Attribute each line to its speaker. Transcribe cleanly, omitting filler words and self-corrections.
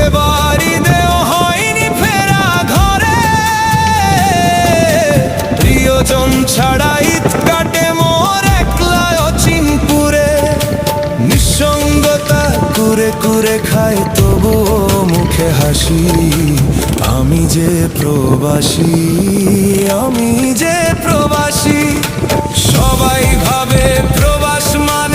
Speaker 1: এবার ঈদেও হয়নি ফেরা ঘরে, প্রিয়জন ছাড়া ঈদ কাটে মোর একলা অচিনপুরে। নিঃসঙ্গতা কুরে কুরে খায় তবুও মুখে হাসি, আমি যে প্রবাসী, আমি যে প্রবাসী। সবাই ভাবে প্রবাস মানে